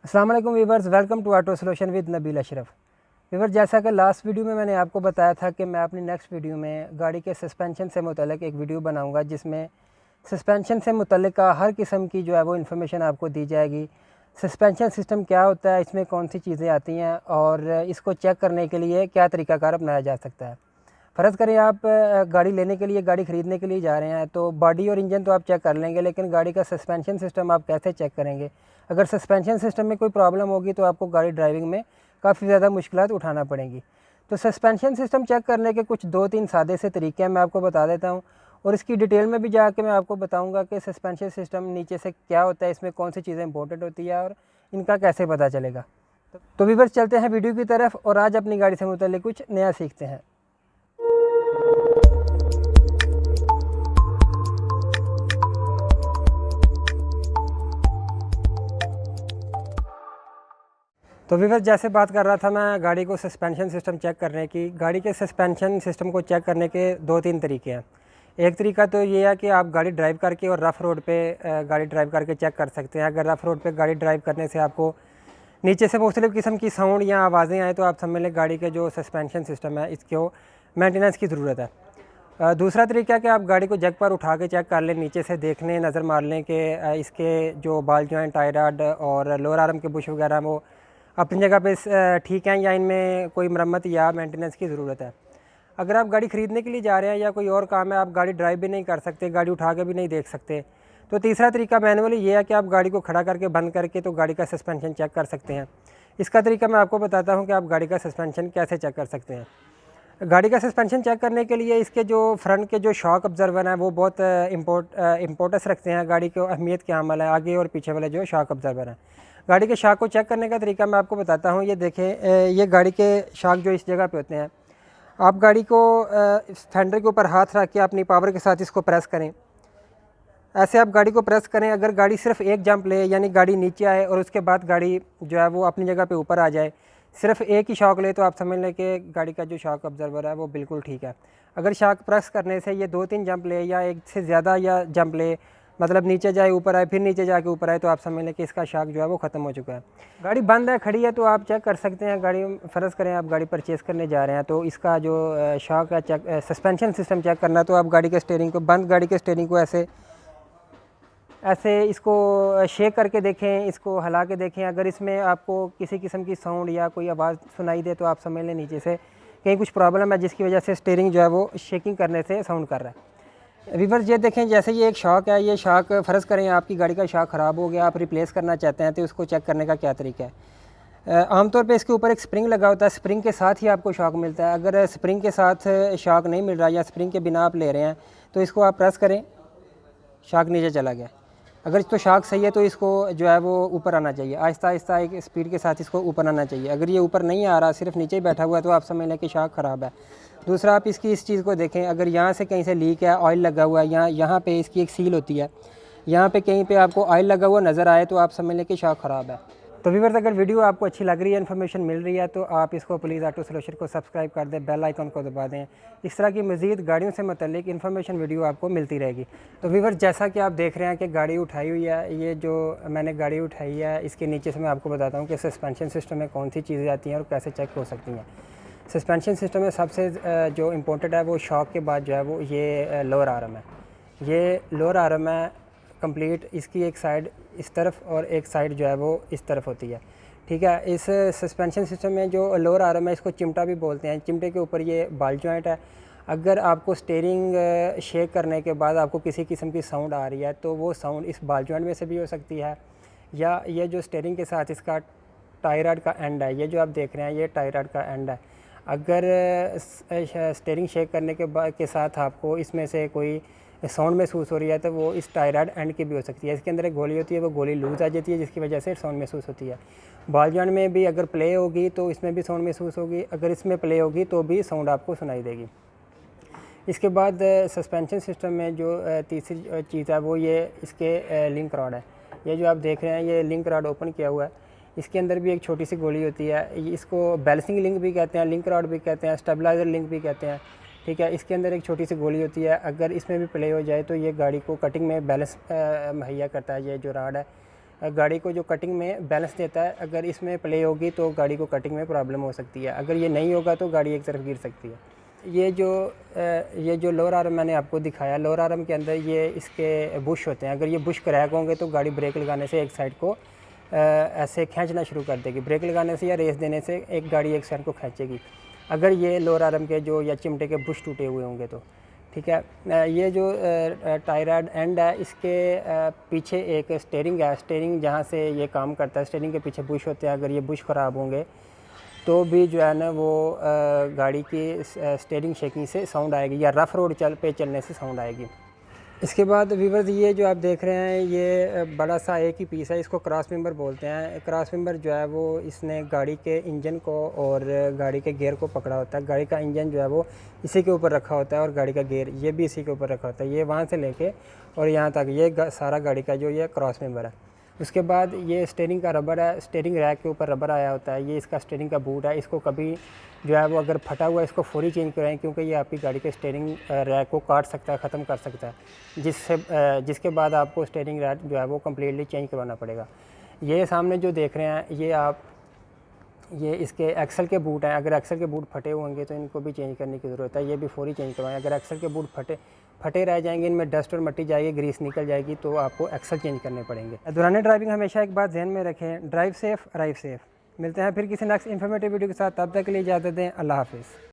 अस्सलाम वालेकुम viewers, welcome to auto solution with Nabeel Ashraf. Viewer, जैसा कि लास्ट वीडियो में मैंने आपको बताया था कि मैं अपनी नेक्स्ट वीडियो में गाड़ी के सस्पेंशन से मुतल्लिक एक वीडियो बनाऊंगा जिसमें सस्पेंशन से मुतल्लिक हर किस्म की जो है वो इन्फॉर्मेशन आपको दी जाएगी। सस्पेंशन सिस्टम क्या होता है, इसमें कौन सी चीज़ें आती हैं और इसको चेक करने के लिए क्या तरीक़ाकार अपनाया जा सकता है। फ़र्ज़ करें आप गाड़ी लेने के लिए, गाड़ी ख़रीदने के लिए जा रहे हैं तो बॉडी और इंजन तो आप चेक कर लेंगे, लेकिन गाड़ी का सस्पेंशन सिस्टम आप कैसे चेक करेंगे। अगर सस्पेंशन सिस्टम में कोई प्रॉब्लम होगी तो आपको गाड़ी ड्राइविंग में काफ़ी ज़्यादा मुश्किलात उठाना पड़ेंगी। तो सस्पेंशन सिस्टम चेक करने के कुछ 2-3 सादे से तरीके हैं, मैं आपको बता देता हूँ और इसकी डिटेल में भी जाके मैं आपको बताऊँगा कि सस्पेंशन सिस्टम नीचे से क्या होता है, इसमें कौन सी चीज़ें इंपॉर्टेंट होती है और इनका कैसे पता चलेगा। तो व्यूअर्स, चलते हैं वीडियो की तरफ और आज अपनी गाड़ी से मुतल्लिक कुछ नया सीखते हैं। तो व्यूअर्स, जैसे बात कर रहा था मैं गाड़ी को सस्पेंशन सिस्टम चेक करने की। गाड़ी के सस्पेंशन सिस्टम को चेक करने के 2-3 तरीके हैं। एक तरीका तो ये है कि आप गाड़ी ड्राइव करके और रफ़ रोड पे गाड़ी ड्राइव करके चेक कर सकते हैं। अगर रफ़ रोड पे गाड़ी ड्राइव करने से आपको नीचे से मुख्तलिफ़ किस्म की साउंड या आवाज़ें आएँ तो आप समझ लें गाड़ी के जो सस्पेंशन सिस्टम है इसको मेंटेनेंस की ज़रूरत है। दूसरा तरीका है कि आप गाड़ी को जग पर उठा के चेक कर लें, नीचे से देख लें, नज़र मार लें कि इसके जो बॉल जॉइंट, टाई रॉड और लोअर आर्म के बुश वगैरह वो अपनी जगह पे ठीक हैं या इनमें कोई मरम्मत या मेंटेनेंस की ज़रूरत है। अगर आप गाड़ी ख़रीदने के लिए जा रहे हैं या कोई और काम है, आप गाड़ी ड्राइव भी नहीं कर सकते, गाड़ी उठा के भी नहीं देख सकते, तो तीसरा तरीका मैनुअली ये है कि आप गाड़ी को खड़ा करके बंद करके तो गाड़ी का सस्पेंशन चेक कर सकते हैं। इसका तरीका मैं आपको बताता हूँ कि आप गाड़ी का सस्पेंशन कैसे चेक कर सकते हैं। गाड़ी का सस्पेंशन चेक करने के लिए इसके जो फ्रंट के जो शॉक ऑब्जर्वर हैं वो बहुत इम्पोर्टेंस रखते हैं, गाड़ी को अहमियत के हामिल है, आगे और पीछे वाले जो शॉक ऑब्जर्वर हैं। गाड़ी के शॉक को चेक करने का तरीका मैं आपको बताता हूँ। ये देखें, ये गाड़ी के शॉक जो इस जगह पे होते हैं, आप गाड़ी को फेंडर के ऊपर हाथ रख के अपनी पावर के साथ इसको प्रेस करें। ऐसे आप गाड़ी को प्रेस करें। अगर गाड़ी सिर्फ एक जंप ले, यानी गाड़ी नीचे आए और उसके बाद गाड़ी जो है वो अपनी जगह पे ऊपर आ जाए, सिर्फ एक ही शॉक ले, तो आप समझ लें कि गाड़ी का जो शॉक ऑब्जर्वर है वो बिल्कुल ठीक है। अगर शॉक प्रेस करने से ये 2-3 जंप ले या एक से ज़्यादा या जंप ले, मतलब नीचे जाए ऊपर आए फिर नीचे जाके ऊपर आए, तो आप समझ लें कि इसका शॉक जो है वो ख़त्म हो चुका है। गाड़ी बंद है, खड़ी है, तो आप चेक कर सकते हैं। गाड़ी फ़र्ज़ करें आप गाड़ी परचेज़ करने जा रहे हैं तो इसका जो शॉक है चेक, सस्पेंशन सिस्टम चेक करना, तो आप गाड़ी के स्टीयरिंग को, बंद गाड़ी के स्टीयरिंग को ऐसे इसको शेक करके देखें, इसको हिला के देखें। अगर इसमें आपको किसी किस्म की साउंड या कोई आवाज़ सुनाई दे तो आप समझ लें नीचे से कहीं कुछ प्रॉब्लम है जिसकी वजह से स्टीयरिंग जो है वो शेकिंग करने से साउंड कर रहा है। व्यूअर्स, ये देखें, जैसे ये एक शॉक है, ये शॉक फ़र्ज़ करें आपकी गाड़ी का शॉक ख़राब हो गया, आप रिप्लेस करना चाहते हैं, तो उसको चेक करने का क्या तरीका है। आमतौर पे इसके ऊपर एक स्प्रिंग लगा होता है, स्प्रिंग के साथ ही आपको शॉक मिलता है। अगर स्प्रिंग के साथ शॉक नहीं मिल रहा या स्प्रिंग के बिना आप ले रहे हैं तो इसको आप प्रेस करें, शॉक नीचे चला गया। अगर इसको शॉक सही है तो इसको जो है वो ऊपर आना चाहिए, आहिस्ता आहिस्ता एक स्पीड के साथ इसको ऊपर आना चाहिए। अगर ये ऊपर नहीं आ रहा, सिर्फ नीचे ही बैठा हुआ है, तो आप समझ लें कि शॉक ख़राब है। दूसरा, आप इसकी इस चीज़ को देखें, अगर यहाँ से कहीं से लीक है, ऑयल लगा हुआ है, यहाँ पे इसकी एक सील होती है, यहाँ पे कहीं पे आपको ऑयल लगा हुआ नज़र आए तो आप समझ लें कि शॉक ख़राब है। तो व्यूअर्स, अगर वीडियो आपको अच्छी लग रही है, इन्फॉर्मेशन मिल रही है, तो आप इसको प्लीज़ ऑटो सोल्यूशन को सब्सक्राइब कर दें, बेल आइकन को दबा दें। इस तरह की मज़ीद गाड़ियों से मुतल्लिक इन्फॉर्मेशन वीडियो आपको मिलती रहेगी। तो व्यूअर्स, जैसा कि आप देख रहे हैं कि गाड़ी उठाई हुई है, ये जो मैंने गाड़ी उठाई है, इसके नीचे से मैं आपको बताता हूँ कि सस्पेंशन सिस्टम में कौन सी चीज़ें आती हैं और कैसे चेक हो सकती हैं। सस्पेंशन सिस्टम में सबसे जो इम्पोर्टेंट है वो शॉक के बाद जो है वो ये लोअर आर्म है। ये लोअर आर्म है कंप्लीट, इसकी एक साइड इस तरफ और एक साइड जो है वो इस तरफ होती है, ठीक है। इस सस्पेंशन सिस्टम में जो लोअर आर्म है, इसको चिमटा भी बोलते हैं। चिमटे के ऊपर ये बॉल जॉइंट है। अगर आपको स्टीयरिंग शेक करने के बाद आपको किसी किस्म की साउंड आ रही है तो वो साउंड इस बॉल जॉइंट में से भी हो सकती है, या ये जो स्टीयरिंग के साथ इसका टाई रॉड का एंड है, ये जो आप देख रहे हैं ये टाई रॉड का एंड है। अगर स्टीयरिंग शेक करने के साथ आपको इसमें से कोई साउंड महसूस हो रही है तो वो इस टाई रॉड एंड की भी हो सकती है। इसके अंदर एक गोली होती है, वो गोली लूज़ आ जाती है जिसकी वजह से साउंड महसूस होती है। बॉल जॉइंट में भी अगर प्ले होगी तो इसमें भी साउंड महसूस होगी, अगर इसमें प्ले होगी तो भी साउंड आपको सुनाई देगी। इसके बाद सस्पेंशन सिस्टम में जो तीसरी चीज़ है वो ये इसके लिंक रॉड है। ये जो आप देख रहे हैं ये लिंक रॉड ओपन किया हुआ है, इसके अंदर भी एक छोटी सी गोली होती है। इसको बैलेंसिंग लिंक भी कहते हैं, लिंक रॉड भी कहते हैं, स्टेबलाइज़र लिंक भी कहते हैं, ठीक है। इसके अंदर एक छोटी सी गोली होती है, अगर इसमें भी प्ले हो जाए तो ये गाड़ी को कटिंग में बैलेंस मुहैया करता है। ये जो रॉड है गाड़ी को जो कटिंग में बैलेंस देता है, अगर इसमें प्ले होगी तो गाड़ी को कटिंग में प्रॉब्लम हो सकती है, अगर ये नहीं होगा तो गाड़ी एक तरफ गिर सकती है। ये जो लोअर आर्म मैंने आपको दिखाया, लोअर आर्म के अंदर ये इसके बुश होते हैं। अगर ये बुश क्रैक होंगे तो गाड़ी ब्रेक लगाने से एक साइड को ऐसे खींचना शुरू कर देगी। ब्रेक लगाने से या रेस देने से एक गाड़ी एक साइड को खींचेगी, अगर ये लोअर आर्म के जो या चिमटे के बुश टूटे हुए होंगे तो। ठीक है, ये जो टायराइड एंड है, इसके पीछे एक स्टीयरिंग है। स्टीयरिंग जहाँ से ये काम करता है, स्टीयरिंग के पीछे बुश होते हैं। अगर ये बुश ख़राब होंगे तो भी जो है ना वो गाड़ी की स्टीयरिंग शेकिंग से साउंड आएगी, या रफ़ रोड पे चलने से साउंड आएगी। इसके बाद व्यूअर्स, ये जो आप देख रहे हैं ये बड़ा सा एक ही पीस है, इसको क्रॉस मेंबर बोलते हैं। क्रॉस मेंबर जो है वो इसने गाड़ी के इंजन को और गाड़ी के गियर को पकड़ा होता है। गाड़ी का इंजन जो है वो इसी के ऊपर रखा होता है और गाड़ी का गियर ये भी इसी के ऊपर रखा होता है। ये वहाँ से लेके और यहाँ तक ये सारा गाड़ी का जो ये क्रॉस मेंबर है। उसके बाद ये स्टीयरिंग का रबर है, स्टीयरिंग रैक के ऊपर रबर आया होता है। ये इसका स्टीयरिंग का बूट है, इसको कभी जो है वो अगर फटा हुआ है इसको फौरी चेंज कराएं, क्योंकि ये आपकी गाड़ी के स्टीयरिंग रैक को काट सकता है, ख़त्म कर सकता है, जिसके बाद आपको स्टीयरिंग रैक जो है वो कम्प्लीटली चेंज करवाना पड़ेगा। ये सामने जो देख रहे हैं ये इसके एक्सल के बूट हैं। अगर एक्सल के बूट फटे होंगे तो इनको भी चेंज करने की ज़रूरत है, ये भी फौरी चेंज करवाएं। अगर एक्सल के बूट फटे रह जाएंगे, इनमें डस्ट और मिट्टी जाएगी, ग्रीस निकल जाएगी, तो आपको एक्सल चेंज करने पड़ेंगे। दौरान ड्राइविंग हमेशा एक बात ध्यान में रखें, ड्राइव सेफ़, अराइव सेफ़। मिलते हैं फिर किसी नेक्स्ट इन्फॉर्मेटिव वीडियो के साथ, तब तक के लिए इजाज़त दें। अल्लाह हाफ़िज़।